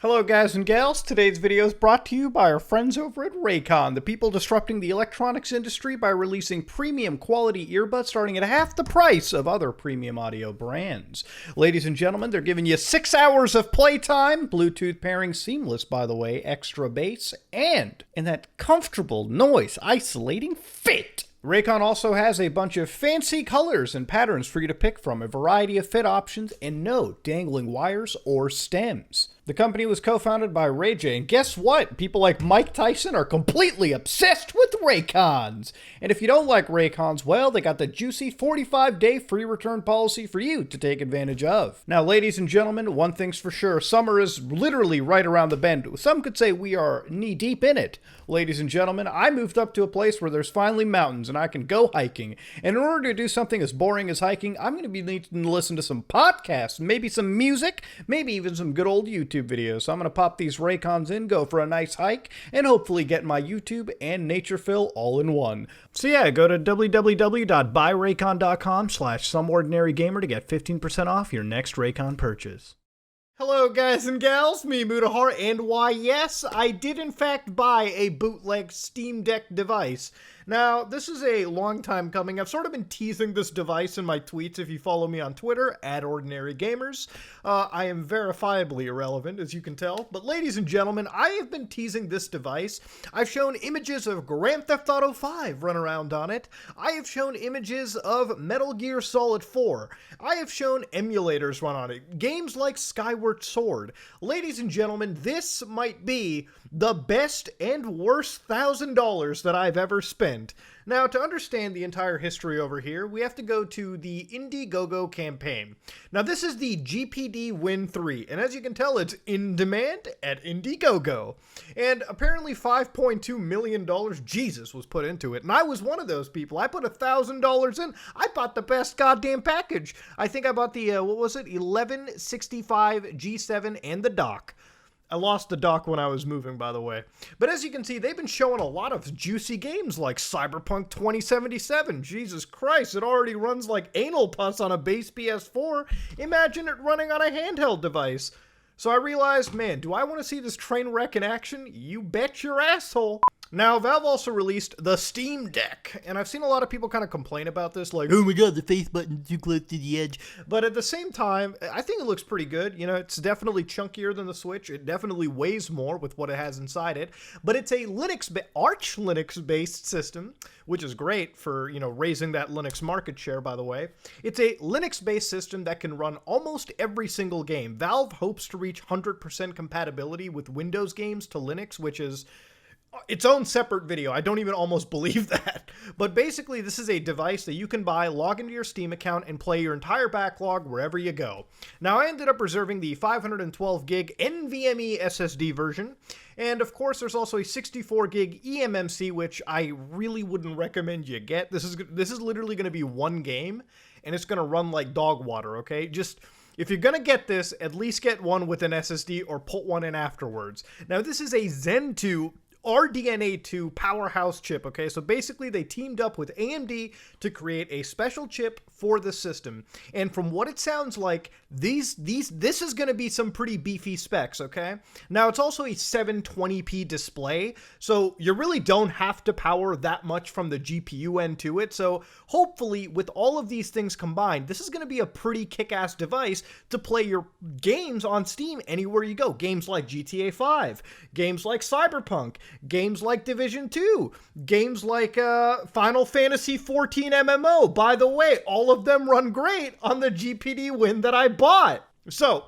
Hello guys and gals, today's video is brought to you by our friends over at Raycon, the people disrupting the electronics industry by releasing premium quality earbuds starting at half the price of other premium audio brands. Ladies and gentlemen, they're giving you 6 hours of playtime, Bluetooth pairing seamless by the way, extra bass, and in that comfortable noise isolating fit. Raycon also has a bunch of fancy colors and patterns for you to pick from, a variety of fit options, and no dangling wires or stems. The company was co-founded by Ray J, and guess what? People like Mike Tyson are completely obsessed with Raycons. And if you don't like Raycons, well, they got the juicy 45-day free return policy for you to take advantage of. Now, ladies and gentlemen, one thing's for sure, summer is literally right around the bend. Some could say we are knee-deep in it. Ladies and gentlemen, I moved up to a place where there's finally mountains and I can go hiking. And in order to do something as boring as hiking, I'm going to be needing to listen to some podcasts, maybe some music, maybe even some good old YouTube videos. So I'm going to pop these Raycons in, go for a nice hike, and hopefully get my YouTube and nature fill all in one. So yeah, go to www.buyraycon.com/someordinarygamer to get 15% off your next Raycon purchase. Hello guys and gals, me Mutahar, and why yes, I did in fact buy a bootleg Steam Deck device. Now, this is a long time coming. I've sort of been teasing this device in my tweets if you follow me on Twitter, @OrdinaryGamers. I am verifiably irrelevant, as you can tell. But ladies and gentlemen, I have been teasing this device. I've shown images of Grand Theft Auto 5 run around on it. I have shown images of Metal Gear Solid 4. I have shown emulators run on it. Games like Skyward Sword. Ladies and gentlemen, this might be the best and worst $1,000 that I've ever spent. Now, to understand the entire history over here, we have to go to the Indiegogo campaign. Now, this is the GPD Win3, and as you can tell, it's in demand at Indiegogo. And apparently $5.2 million, Jesus, was put into it, and I was one of those people. I put $1,000 in. I bought the best goddamn package. I think I bought the, 1165 G7 and the dock. I lost the dock when I was moving, by the way. But as you can see, they've been showing a lot of juicy games like Cyberpunk 2077. Jesus Christ, it already runs like anal pus on a base PS4. Imagine it running on a handheld device. So I realized, man, do I want to see this train wreck in action? You bet your asshole. Now, Valve also released the Steam Deck, and I've seen a lot of people kind of complain about this, like, oh my god, the face button's too close to the edge. But at the same time, I think it looks pretty good. You know, it's definitely chunkier than the Switch. It definitely weighs more with what it has inside it. But it's a Arch Linux-based system, which is great for, you know, raising that Linux market share, by the way. It's a Linux-based system that can run almost every single game. Valve hopes to reach 100% compatibility with Windows games to Linux, which is its own separate video. I don't even almost believe that. But basically, this is a device that you can buy, log into your Steam account, and play your entire backlog wherever you go. Now, I ended up reserving the 512 gig NVMe SSD version. And of course, there's also a 64 gig eMMC, which I really wouldn't recommend you get. This is literally going to be one game, and it's going to run like dog water, okay? Just, if you're going to get this, at least get one with an SSD or put one in afterwards. Now, this is a Zen 2 RDNA 2 powerhouse chip, okay? So basically they teamed up with AMD to create a special chip for the system. And from what it sounds like, this is going to be some pretty beefy specs, okay? Now, it's also a 720p display, so you really don't have to power that much from the GPU end to it. So hopefully, with all of these things combined, this is going to be a pretty kick-ass device to play your games on Steam anywhere you go. Games like GTA 5, games like Cyberpunk, games like Division 2, games like Final Fantasy XIV MMO. By the way, all of them run great on the GPD Win that I bought. So,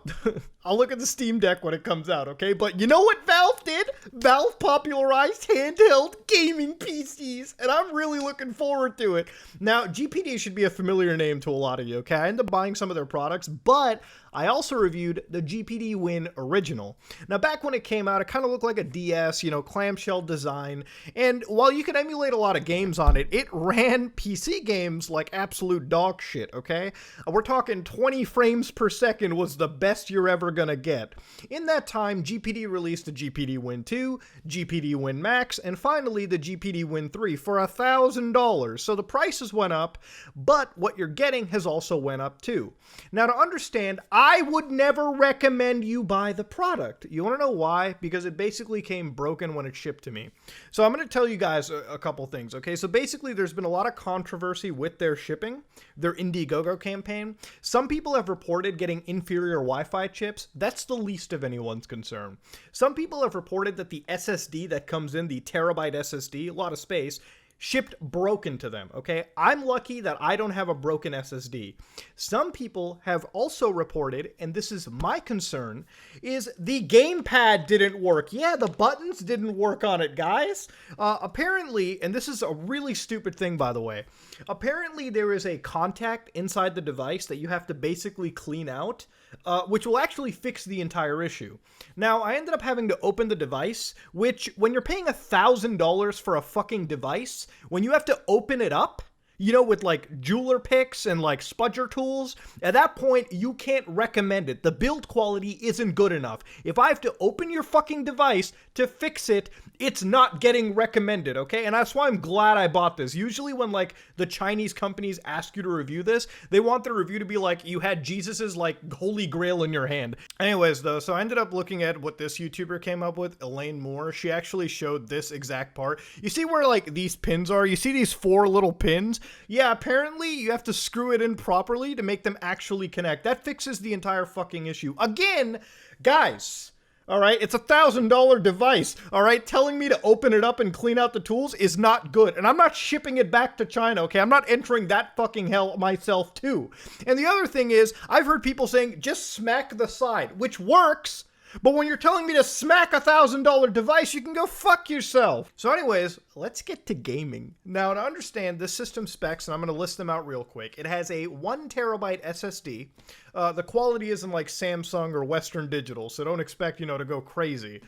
I'll look at the Steam Deck when it comes out, okay? But you know what Valve did? Valve popularized handheld gaming PCs, and I'm really looking forward to it. Now, GPD should be a familiar name to a lot of you, okay? I ended up buying some of their products, but I also reviewed the GPD Win original. Now, back when it came out, it kind of looked like a DS, you know, clamshell design, and while you could emulate a lot of games on it, it ran PC games like absolute dog shit, okay? We're talking 20 frames per second was the best you're ever gonna get. In that time, GPD released the GPD Win2, GPD Win Max, and finally the GPD Win3 for $1,000. So the prices went up, but what you're getting has also went up too. Now to understand, I would never recommend you buy the product. You wanna know why? Because it basically came broken when it shipped to me. So I'm gonna tell you guys a couple things, okay? So basically there's been a lot of controversy with their shipping, their Indiegogo campaign. Some people have reported getting inferior Wi-Fi chips. That's the least of anyone's concern. Some people have reported that the SSD that comes in, the terabyte SSD, a lot of space, shipped broken to them, okay? I'm lucky that I don't have a broken SSD. Some people have also reported, and this is my concern, is the gamepad didn't work. Yeah, the buttons didn't work on it, guys. Apparently, and this is a really stupid thing, by the way, apparently there is a contact inside the device that you have to basically clean out, which will actually fix the entire issue. Now, I ended up having to open the device, which, when you're paying $1,000 for a fucking device, when you have to open it up, you know, with like jeweler picks and like spudger tools, at that point, you can't recommend it. The build quality isn't good enough. If I have to open your fucking device to fix it, it's not getting recommended, okay? And that's why I'm glad I bought this. Usually when like the Chinese companies ask you to review this, they want the review to be like, you had Jesus's like holy grail in your hand. Anyways though, so I ended up looking at what this YouTuber came up with, Elaine Moore. She actually showed this exact part. You see where like these pins are? You see these 4 little pins? Yeah, apparently you have to screw it in properly to make them actually connect. That fixes the entire fucking issue. Again, guys, all right, it's $1,000 device, all right? Telling me to open it up and clean out the tools is not good. And I'm not shipping it back to China, okay? I'm not entering that fucking hell myself too. And the other thing is, I've heard people saying, just smack the side, which works. But when you're telling me to smack $1,000 device, you can go fuck yourself. So anyways, let's get to gaming. Now, to understand the system specs, and I'm going to list them out real quick. It has a 1 terabyte SSD. The quality isn't like Samsung or Western Digital, so don't expect, you know, to go crazy.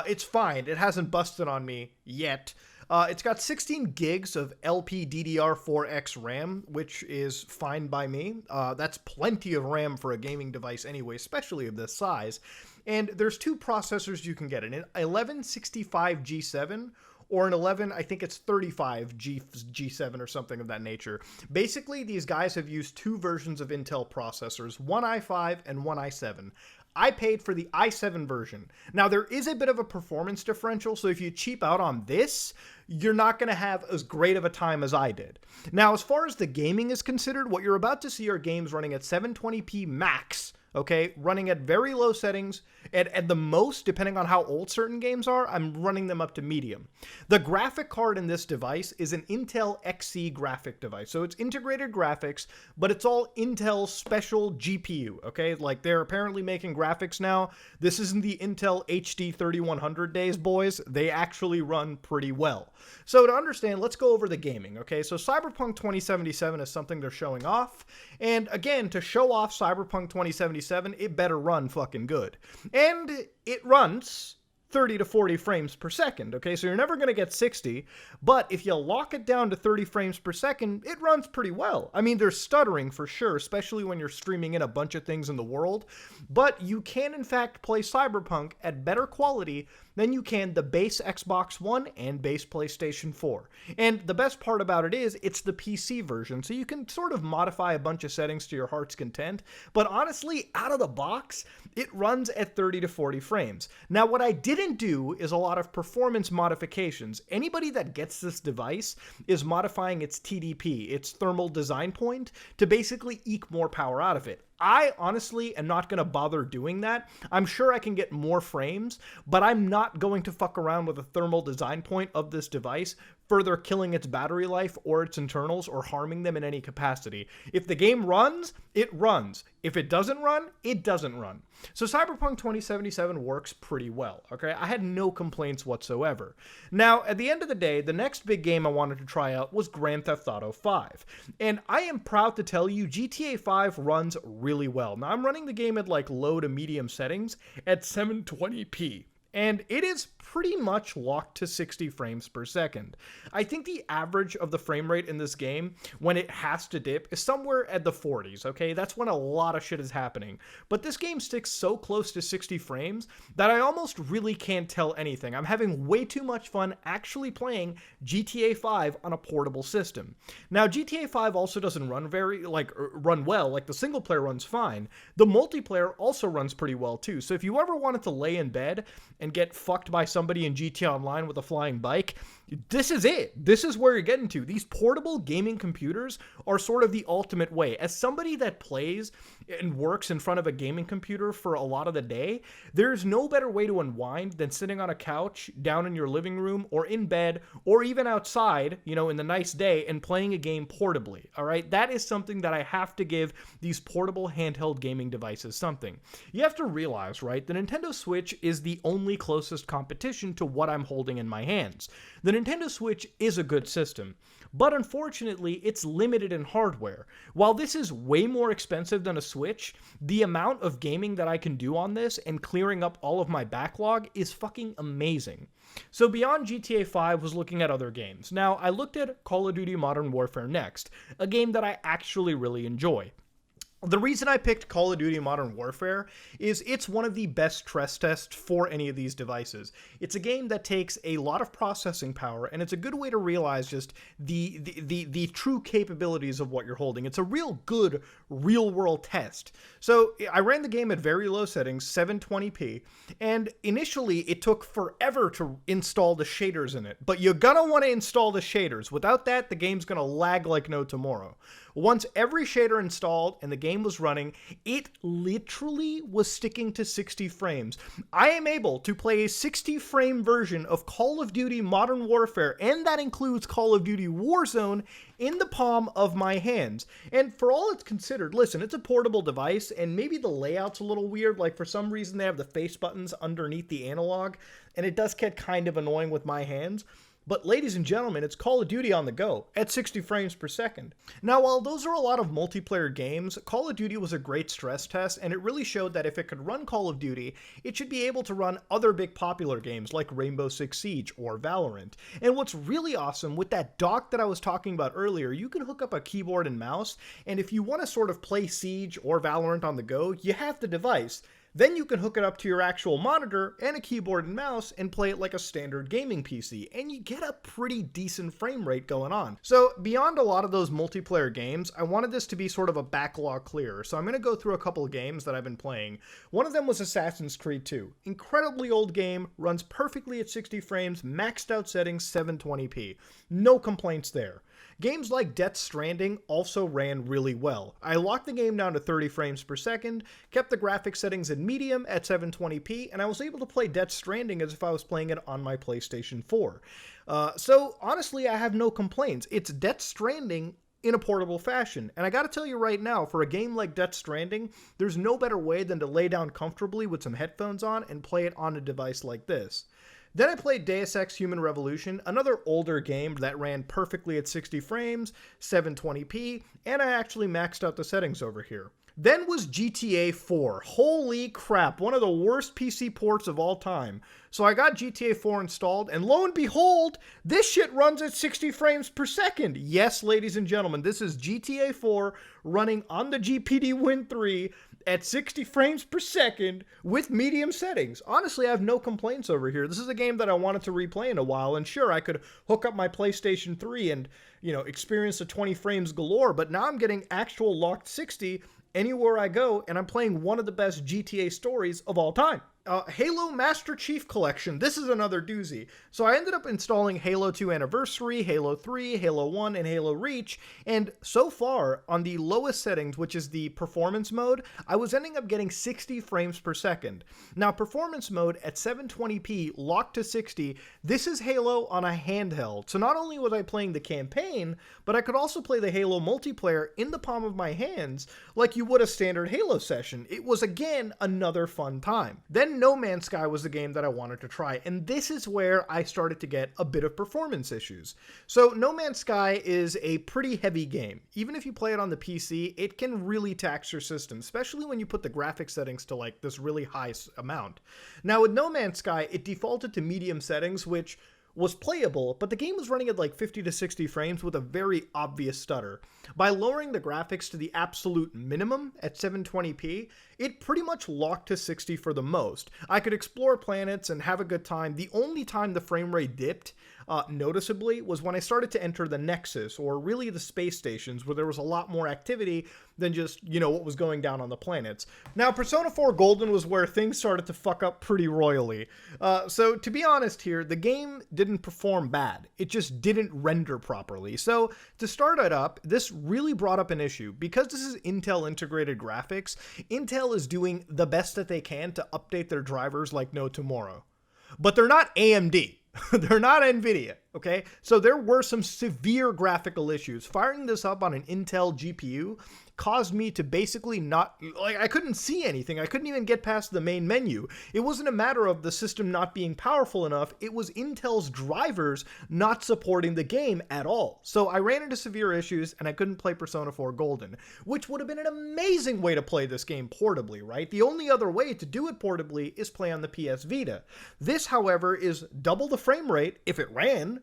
It's fine. It hasn't busted on me yet. It's got 16 gigs of LPDDR4X RAM, which is fine by me. That's plenty of RAM for a gaming device anyway, especially of this size. And there's 2 processors you can get, an 1165 G7 or an 11, I think it's 35 G7 or something of that nature. Basically, these guys have used 2 versions of Intel processors, one i5 and one i7. I paid for the i7 version. Now, there is a bit of a performance differential, so if you cheap out on this, you're not going to have as great of a time as I did. Now, as far as the gaming is considered, what you're about to see are games running at 720p max, okay, running at very low settings, and at the most, depending on how old certain games are, I'm running them up to medium. The graphic card in this device is an Intel Xe graphic device, so it's integrated graphics, but it's all Intel special GPU, okay? Like, they're apparently making graphics now. This isn't the Intel HD 3100 days, boys. They actually run pretty well. So to understand, let's go over the gaming, okay? So Cyberpunk 2077 is something they're showing off, and again, to show off Cyberpunk 2077, it better run fucking good. And it runs 30 to 40 frames per second, okay? So you're never going to get 60, but if you lock it down to 30 frames per second, it runs pretty well. I mean, there's stuttering for sure, especially when you're streaming in a bunch of things in the world, but you can in fact play Cyberpunk at better quality than you can the base Xbox One and base PlayStation 4. And the best part about it is, it's the PC version, so you can sort of modify a bunch of settings to your heart's content, but honestly, out of the box, it runs at 30 to 40 frames. Now, what I didn't do is a lot of performance modifications. Anybody that gets this device is modifying its TDP, its thermal design point, to basically eke more power out of it. I honestly am not going to bother doing that. I'm sure I can get more frames, but I'm not going to fuck around with the thermal design point of this device, further killing its battery life or its internals or harming them in any capacity. If the game runs, it runs. If it doesn't run, it doesn't run. So Cyberpunk 2077 works pretty well, okay? I had no complaints whatsoever. Now, at the end of the day, the next big game I wanted to try out was Grand Theft Auto 5. And I am proud to tell you, GTA 5 runs really well. Now, I'm running the game at like low to medium settings at 720p. and it is pretty much locked to 60 frames per second. I think the average of the frame rate in this game, when it has to dip, is somewhere at the 40s, okay? That's when a lot of shit is happening. But this game sticks so close to 60 frames that I almost really can't tell anything. I'm having way too much fun actually playing GTA 5 on a portable system. Now, GTA 5 also doesn't run well, like the single player runs fine. The multiplayer also runs pretty well too, so if you ever wanted to lay in bed and get fucked by somebody in GTA Online with a flying bike, this is it. This is where you're getting to. These portable gaming computers are sort of the ultimate way. As somebody that plays and works in front of a gaming computer for a lot of the day, there's no better way to unwind than sitting on a couch, down in your living room, or in bed, or even outside, you know, in the nice day, and playing a game portably, all right? That is something that I have to give these portable handheld gaming devices something. You have to realize, right, the Nintendo Switch is the only closest competition to what I'm holding in my hands. The Nintendo Switch is a good system, but unfortunately, it's limited in hardware. While this is way more expensive than a Switch, the amount of gaming that I can do on this and clearing up all of my backlog is fucking amazing. So beyond GTA 5 was looking at other games. Now, I looked at Call of Duty Modern Warfare next, a game that I actually really enjoy. The reason I picked Call of Duty Modern Warfare is it's one of the best stress tests for any of these devices. It's a game that takes a lot of processing power, and it's a good way to realize just the true capabilities of what you're holding. It's a real good real-world test. So I ran the game at very low settings, 720p, and initially it took forever to install the shaders in it, but you're gonna want to install the shaders. Without that, the game's gonna lag like no tomorrow. Once every shader installed and the game was running, it literally was sticking to 60 frames. I am able to play a 60 frame version of Call of Duty Modern Warfare, and that includes Call of Duty Warzone, in the palm of my hands. And for all it's considered, listen, it's a portable device, and maybe the layout's a little weird, like for some reason they have the face buttons underneath the analog, and it does get kind of annoying with my hands. But ladies and gentlemen, it's Call of Duty on the go at 60 frames per second. Now, while those are a lot of multiplayer games, Call of Duty was a great stress test, and it really showed that if it could run Call of Duty, it should be able to run other big popular games like Rainbow Six Siege or Valorant. And what's really awesome, with that dock that I was talking about earlier, you can hook up a keyboard and mouse, and if you want to sort of play Siege or Valorant on the go, you have the device. Then you can hook it up to your actual monitor and a keyboard and mouse and play it like a standard gaming PC, and you get a pretty decent frame rate going on. So beyond a lot of those multiplayer games, I wanted this to be sort of a backlog clearer, so I'm going to go through a couple of games that I've been playing. One of them was Assassin's Creed 2. Incredibly old game, runs perfectly at 60 frames, maxed out settings 720p. No complaints there. Games like Death Stranding also ran really well. I locked the game down to 30 frames per second, kept the graphics settings in medium at 720p, and I was able to play Death Stranding as if I was playing it on my PlayStation 4. So honestly, I have no complaints. It's Death Stranding in a portable fashion. And I gotta tell you right now, for a game like Death Stranding, there's no better way than to lay down comfortably with some headphones on and play it on a device like this. Then I played Deus Ex Human Revolution, another older game that ran perfectly at 60 frames, 720p, and I actually maxed out the settings over here. Then was GTA 4. Holy crap, one of the worst PC ports of all time. So I got GTA 4 installed, and lo and behold, this shit runs at 60 frames per second. Yes, ladies and gentlemen, this is GTA 4 running on the GPD Win3 at 60 frames per second with medium settings. Honestly, I have no complaints over here. This is a game that I wanted to replay in a while, and sure, I could hook up my PlayStation 3 and, experience the 20 frames galore, but now I'm getting actual locked 60 anywhere I go, and I'm playing one of the best GTA stories of all time. Halo Master Chief Collection. This is another doozy. So I ended up installing Halo 2 Anniversary, Halo 3, Halo 1, and Halo Reach, and so far, on the lowest settings, which is the performance mode, I was ending up getting 60 frames per second. Now, performance mode at 720p, locked to 60, this is Halo on a handheld. So not only was I playing the campaign, but I could also play the Halo multiplayer in the palm of my hands, like you would a standard Halo session. It was, again, another fun time. Then then No Man's Sky was the game that I wanted to try, and this is where I started to get a bit of performance issues. So No Man's Sky is a pretty heavy game. Even if you play it on the PC, it can really tax your system, especially when you put the graphics settings to like this really high amount. Now with No Man's Sky, it defaulted to medium settings, which was playable, but the game was running at like 50 to 60 frames with a very obvious stutter. By lowering the graphics to the absolute minimum at 720p, it pretty much locked to 60 for the most. I could explore planets and have a good time. The only time the frame rate dipped noticeably was when I started to enter the Nexus, or really the space stations, where there was a lot more activity than just, you know, what was going down on the planets. Now, Persona 4 Golden was where things started to fuck up pretty royally. So, to be honest here, the game didn't perform bad. It just didn't render properly. So, to start it up, this really brought up an issue. Because this is Intel integrated graphics, Intel is doing the best that they can to update their drivers like no tomorrow. But they're not AMD. They're not NVIDIA, okay? So there were some severe graphical issues. Firing this up on an Intel GPU caused me to basically not, like, I couldn't see anything. I couldn't even get past the main menu. It wasn't a matter of the system not being powerful enough. It was Intel's drivers not supporting the game at all. So I ran into severe issues and I couldn't play Persona 4 Golden, which would have been an amazing way to play this game portably, right? The only other way to do it portably is play on the PS Vita. This, however, is double the frame rate if it ran,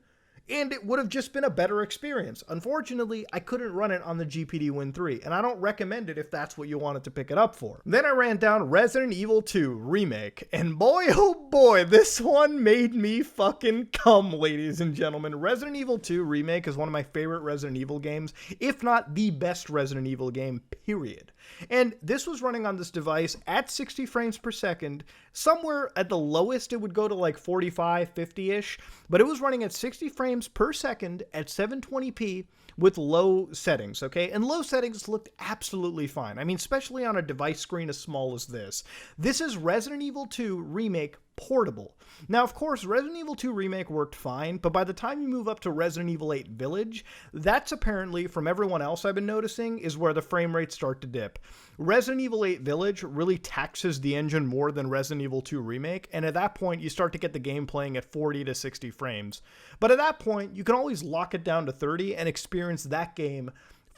and it would have just been a better experience. Unfortunately, I couldn't run it on the GPD Win3, and I don't recommend it if that's what you wanted to pick it up for. Then I ran down Resident Evil 2 Remake, and boy oh boy, this one made me fucking come, ladies and gentlemen. Resident Evil 2 Remake is one of my favorite Resident Evil games, if not the best Resident Evil game, period. And this was running on this device at 60 frames per second. Somewhere at the lowest it would go to like 45, 50-ish, but it was running at 60 frames per second at 720p with low settings, okay? And low settings looked absolutely fine. I mean, especially on a device screen as small as this. This is Resident Evil 2 Remake portable. Now, of course, Resident Evil 2 Remake worked fine, but by the time you move up to Resident Evil 8 Village, that's apparently, from everyone else I've been noticing, is where the frame rates start to dip. Resident Evil 8 Village really taxes the engine more than Resident Evil 2 Remake, and at that point, you start to get the game playing at 40 to 60 frames. But at that point, you can always lock it down to 30 and experience that game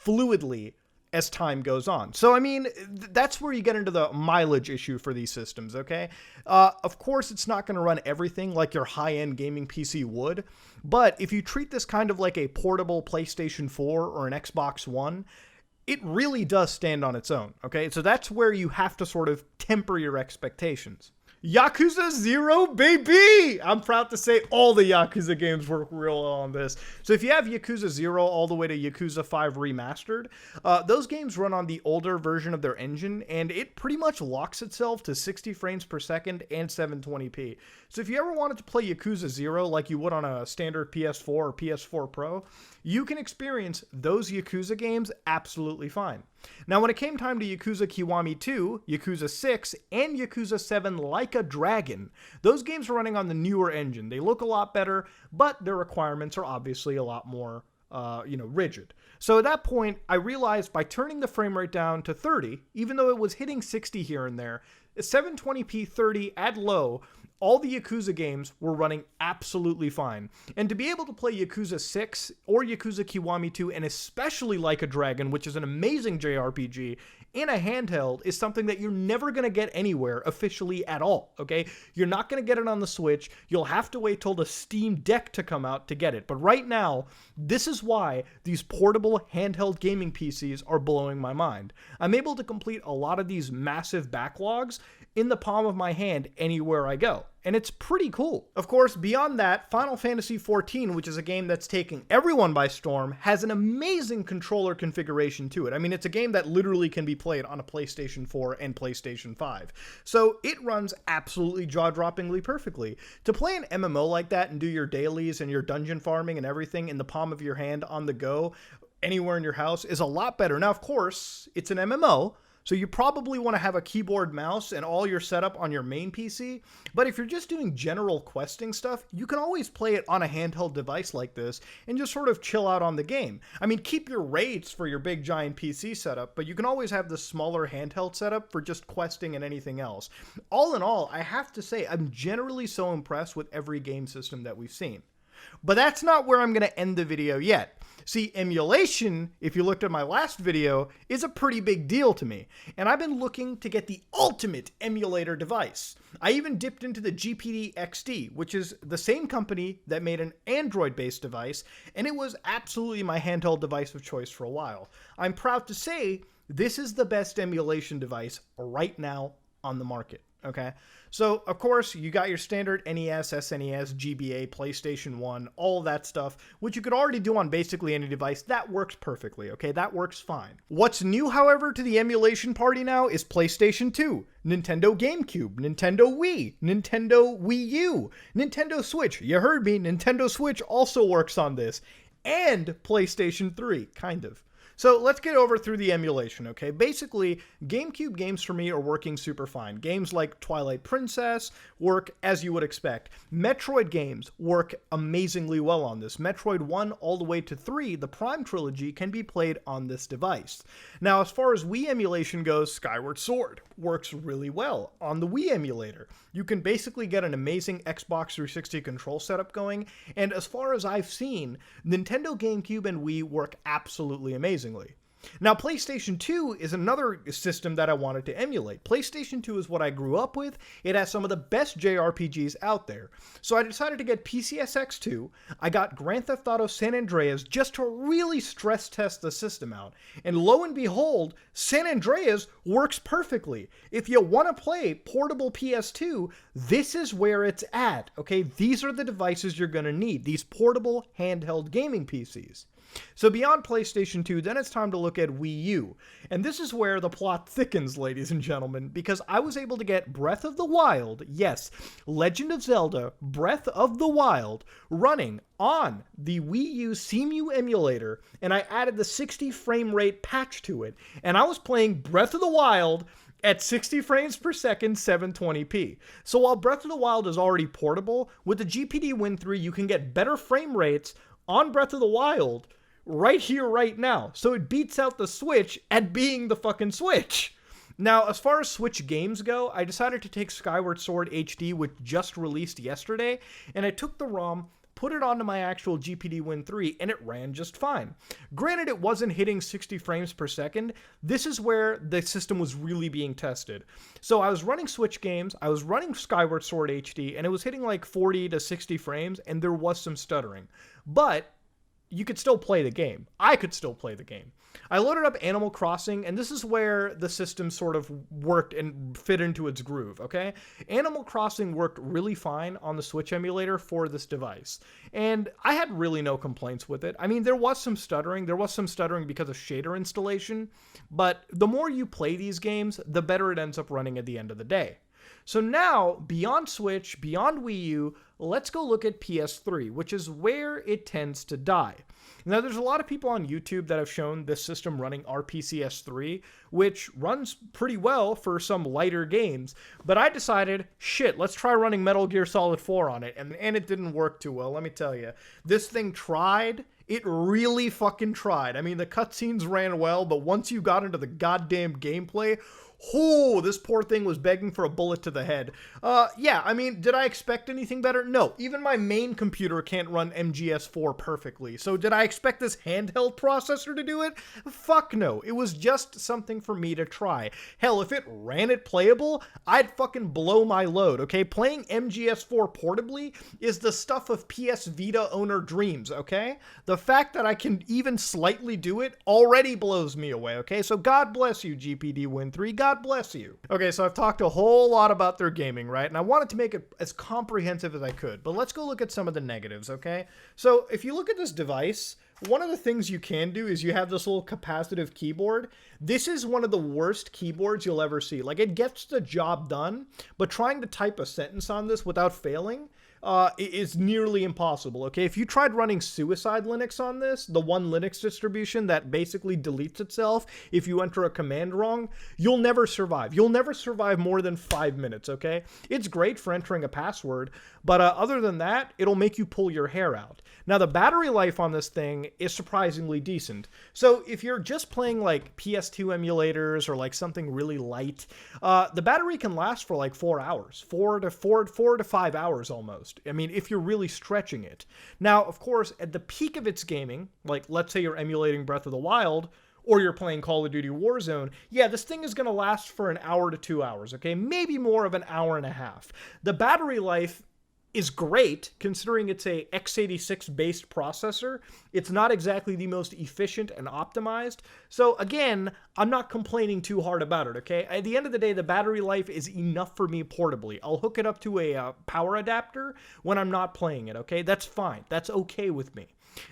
fluidly as time goes on. So, I mean, that's where you get into the mileage issue for these systems, okay? Of course, it's not going to run everything like your high-end gaming PC would, but if you treat this kind of like a portable PlayStation 4 or an Xbox One, it really does stand on its own, okay? So that's where you have to sort of temper your expectations. Yakuza 0, baby! I'm proud to say all the Yakuza games work real well on this. So if you have Yakuza 0 all the way to Yakuza 5 Remastered, those games run on the older version of their engine, and it pretty much locks itself to 60 frames per second and 720p. So if you ever wanted to play Yakuza 0 like you would on a standard PS4 or PS4 Pro, you can experience those Yakuza games absolutely fine. Now, when it came time to Yakuza Kiwami 2, Yakuza 6, and Yakuza 7 Like a Dragon, those games are running on the newer engine. They look a lot better, but their requirements are obviously a lot more, rigid. So at that point, I realized by turning the frame rate down to 30, even though it was hitting 60 here and there, 720p 30 at low, all the Yakuza games were running absolutely fine. And to be able to play Yakuza 6 or Yakuza Kiwami 2, and especially Like a Dragon, which is an amazing JRPG, in a handheld is something that you're never going to get anywhere officially at all, okay? You're not going to get it on the Switch. You'll have to wait till the Steam Deck to come out to get it. But right now, this is why these portable handheld gaming PCs are blowing my mind. I'm able to complete a lot of these massive backlogs in the palm of my hand anywhere I go. And it's pretty cool. Of course, beyond that, Final Fantasy XIV, which is a game that's taking everyone by storm, has an amazing controller configuration to it. I mean, it's a game that literally can be played on a PlayStation 4 and PlayStation 5. So it runs absolutely jaw-droppingly perfectly. To play an MMO like that and do your dailies and your dungeon farming and everything in the palm of your hand on the go, anywhere in your house, is a lot better. Now, of course, it's an MMO, So you probably want to have a keyboard, mouse, and all your setup on your main PC. But if you're just doing general questing stuff, you can always play it on a handheld device like this and just sort of chill out on the game. I mean, keep your raids for your big giant PC setup, but you can always have the smaller handheld setup for just questing and anything else. All in all, I have to say, I'm generally so impressed with every game system that we've seen. But that's not where I'm going to end the video yet. See, emulation, if you looked at my last video, is a pretty big deal to me, and I've been looking to get the ultimate emulator device. I even dipped into the GPD XD, which is the same company that made an Android-based device, and it was absolutely my handheld device of choice for a while. I'm proud to say this is the best emulation device right now on the market. Okay, so of course you got your standard NES, SNES, GBA, PlayStation 1, all of that stuff, which you could already do on basically any device. That works perfectly, okay? That works fine. What's new, however, to the emulation party now is PlayStation 2, Nintendo GameCube, Nintendo Wii, Nintendo Wii U, Nintendo Switch. You heard me, Nintendo Switch also works on this, and PlayStation 3, kind of. So let's get over through the emulation, okay? Basically, GameCube games for me are working super fine. Games like Twilight Princess work as you would expect. Metroid games work amazingly well on this. Metroid 1 all the way to 3, the Prime Trilogy, can be played on this device. Now, as far as Wii emulation goes, Skyward Sword works really well on the Wii emulator. You can basically get an amazing Xbox 360 control setup going, and as far as I've seen, Nintendo GameCube and Wii work absolutely amazingly. Now, PlayStation 2 is another system that I wanted to emulate. PlayStation 2 is what I grew up with. It has some of the best JRPGs out there. So I decided to get PCSX2. I got Grand Theft Auto San Andreas just to really stress test the system out. And lo and behold, San Andreas works perfectly. If you want to play portable PS2, this is where it's at, okay? These are the devices you're going to need, these portable handheld gaming PCs. So beyond PlayStation 2, then it's time to look at Wii U. And this is where the plot thickens, ladies and gentlemen, because I was able to get Breath of the Wild, yes, Legend of Zelda, Breath of the Wild, running on the Wii U CEMU emulator, and I added the 60 frame rate patch to it, and I was playing Breath of the Wild at 60 frames per second, 720p. So while Breath of the Wild is already portable, with the GPD Win3 you can get better frame rates on Breath of the Wild right here, right now. So it beats out the Switch at being the fucking Switch. Now, as far as Switch games go, I decided to take Skyward Sword HD, which just released yesterday, and I took the ROM, put it onto my actual GPD Win3, and it ran just fine. Granted, it wasn't hitting 60 frames per second. This is where the system was really being tested. So I was running Switch games, I was running Skyward Sword HD, and it was hitting like 40 to 60 frames, and there was some stuttering. But you could still play the game. I could still play the game. I loaded up Animal Crossing, and this is where the system sort of worked and fit into its groove, okay? Animal Crossing worked really fine on the Switch emulator for this device, and I had really no complaints with it. I mean, there was some stuttering. There was some stuttering because of shader installation, but the more you play these games, the better it ends up running at the end of the day. So now, beyond Switch, beyond Wii U, let's go look at PS3, which is where it tends to die. Now, there's a lot of people on YouTube that have shown this system running RPCS3, which runs pretty well for some lighter games, but I decided, shit, let's try running Metal Gear Solid 4 on it, and it didn't work too well, let me tell you. This thing tried. It really fucking tried. I mean, the cutscenes ran well, but once you got into the goddamn gameplay, oh, this poor thing was begging for a bullet to the head. Yeah, I mean, did I expect anything better? No, even my main computer can't run MGS4 perfectly. So did I expect this handheld processor to do it? Fuck no. It was just something for me to try. Hell, if it ran it playable, I'd fucking blow my load, okay? Playing MGS4 portably is the stuff of PS Vita owner dreams, okay? The fact that I can even slightly do it already blows me away, okay? So God bless you, GPD Win3. God bless you. Okay, so I've talked a whole lot about their gaming, right? And I wanted to make it as comprehensive as I could, but let's go look at some of the negatives, okay? So if you look at this device, one of the things you can do is you have this little capacitive keyboard. This is one of the worst keyboards you'll ever see. Like, it gets the job done, but trying to type a sentence on this without failing, is nearly impossible, okay? If you tried running Suicide Linux on this, the one Linux distribution that basically deletes itself if you enter a command wrong, you'll never survive. You'll never survive more than 5 minutes, okay? It's great for entering a password, but other than that, it'll make you pull your hair out. Now, the battery life on this thing is surprisingly decent. So if you're just playing like PS2 emulators or like something really light, the battery can last for like 4 hours, 4 to 5 hours almost. I mean, if you're really stretching it. Now, of course, at the peak of its gaming, like let's say you're emulating Breath of the Wild, or you're playing Call of Duty Warzone, yeah, this thing is going to last for an hour to 2 hours, okay? Maybe more of an hour and a half. The battery life is great, considering it's a x86-based processor. It's not exactly the most efficient and optimized. So again, I'm not complaining too hard about it, okay? At the end of the day, the battery life is enough for me portably. I'll hook it up to a power adapter when I'm not playing it, okay? That's fine. That's okay with me.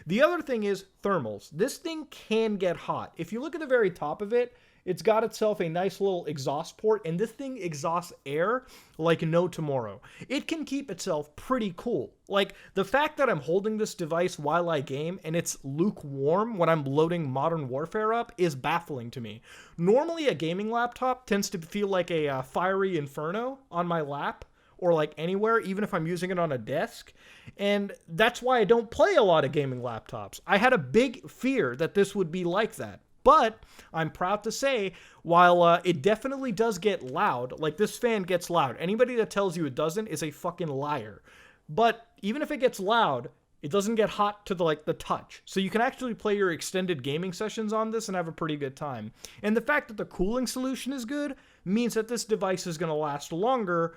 The other thing is thermals. This thing can get hot. If you look at the very top of it, it's got itself a nice little exhaust port, and this thing exhausts air like no tomorrow. It can keep itself pretty cool. Like, the fact that I'm holding this device while I game and it's lukewarm when I'm loading Modern Warfare up is baffling to me. Normally, a gaming laptop tends to feel like a fiery inferno on my lap, or like anywhere, even if I'm using it on a desk. And that's why I don't play a lot of gaming laptops. I had a big fear that this would be like that. But I'm proud to say, while it definitely does get loud, like this fan gets loud. Anybody that tells you it doesn't is a fucking liar. But even if it gets loud, it doesn't get hot to the touch. So you can actually play your extended gaming sessions on this and have a pretty good time. And the fact that the cooling solution is good means that this device is going to last longer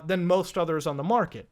than most others on the market.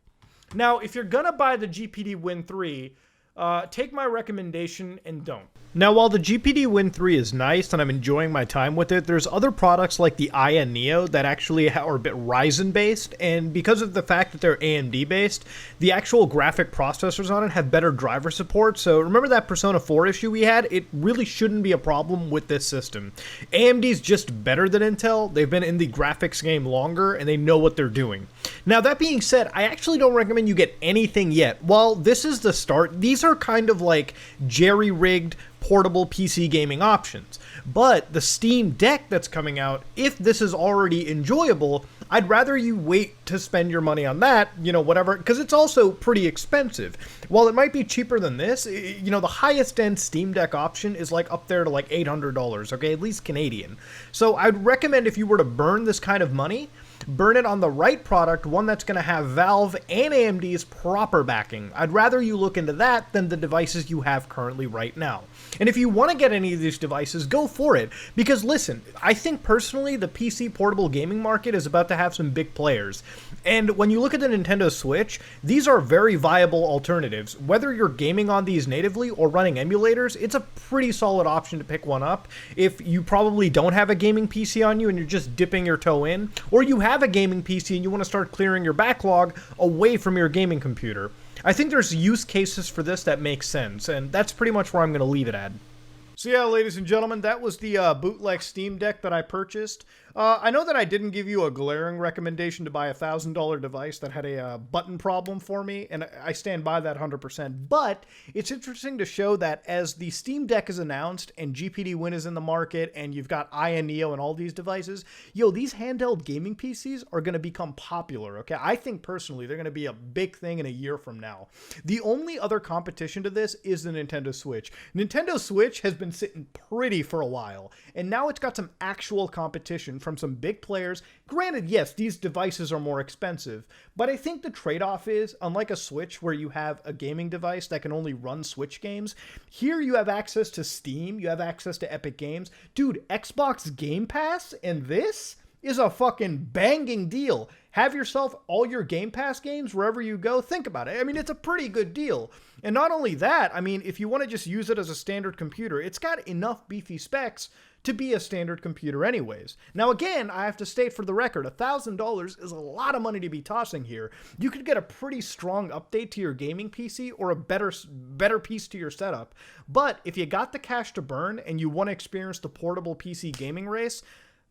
Now, if you're going to buy the GPD Win3, take my recommendation and don't. Now, while the GPD Win3 is nice and I'm enjoying my time with it, there's other products like the Aya Neo that actually are a bit Ryzen-based, and because of the fact that they're AMD-based, the actual graphic processors on it have better driver support. So remember that Persona 4 issue we had? It really shouldn't be a problem with this system. AMD's just better than Intel. They've been in the graphics game longer, and they know what they're doing. Now, that being said, I actually don't recommend you get anything yet. While this is the start, these are kind of like jerry-rigged portable PC gaming options. But the Steam Deck that's coming out, if this is already enjoyable, I'd rather you wait to spend your money on that, whatever, because it's also pretty expensive. While it might be cheaper than this, the highest end Steam Deck option is like up there to like $800, okay, at least Canadian. So I'd recommend if you were to burn this kind of money, burn it on the right product, one that's going to have Valve and AMD's proper backing. I'd rather you look into that than the devices you have currently right now. And if you want to get any of these devices, go for it. Because listen, I think personally the PC portable gaming market is about to have some big players. And when you look at the Nintendo Switch, these are very viable alternatives. Whether you're gaming on these natively or running emulators, it's a pretty solid option to pick one up. If you probably don't have a gaming PC on you and you're just dipping your toe in, or you have a gaming PC and you want to start clearing your backlog away from your gaming computer. I think there's use cases for this that make sense, and that's pretty much where I'm going to leave it at. So yeah, ladies and gentlemen, that was the Bootleg Steam Deck that I purchased. I know that I didn't give you a glaring recommendation to buy a $1,000 device that had a button problem for me, and I stand by that 100%, but it's interesting to show that as the Steam Deck is announced and GPD Win is in the market and you've got Aya Neo and all these devices, these handheld gaming PCs are going to become popular, okay? I think personally they're going to be a big thing in a year from now. The only other competition to this is the Nintendo Switch. Nintendo Switch has been sitting pretty for a while, and now it's got some actual competition from some big players. Granted, yes, these devices are more expensive, but I think the trade-off is, unlike a Switch where you have a gaming device that can only run Switch games, here you have access to Steam, you have access to Epic Games. Dude, Xbox Game Pass and this is a fucking banging deal. Have yourself all your Game Pass games wherever you go. Think about it. I mean, it's a pretty good deal. And not only that, I mean, if you want to just use it as a standard computer, it's got enough beefy specs to be a standard computer anyways. Now again, I have to state for the record, $1,000 is a lot of money to be tossing here. You could get a pretty strong update to your gaming PC or a better piece to your setup. But if you got the cash to burn and you want to experience the portable PC gaming race,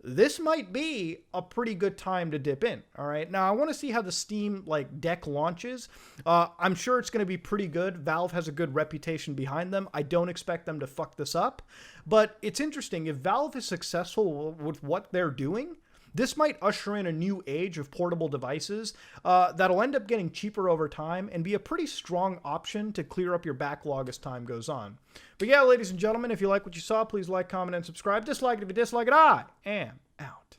this might be a pretty good time to dip in. All right. Now I want to see how the Steam deck launches. I'm sure it's going to be pretty good. Valve has a good reputation behind them. I don't expect them to fuck this up, but it's interesting. If Valve is successful with what they're doing, this might usher in a new age of portable devices that'll end up getting cheaper over time and be a pretty strong option to clear up your backlog as time goes on. But yeah, ladies and gentlemen, if you like what you saw, please like, comment, and subscribe. Dislike it if you dislike it. I am out.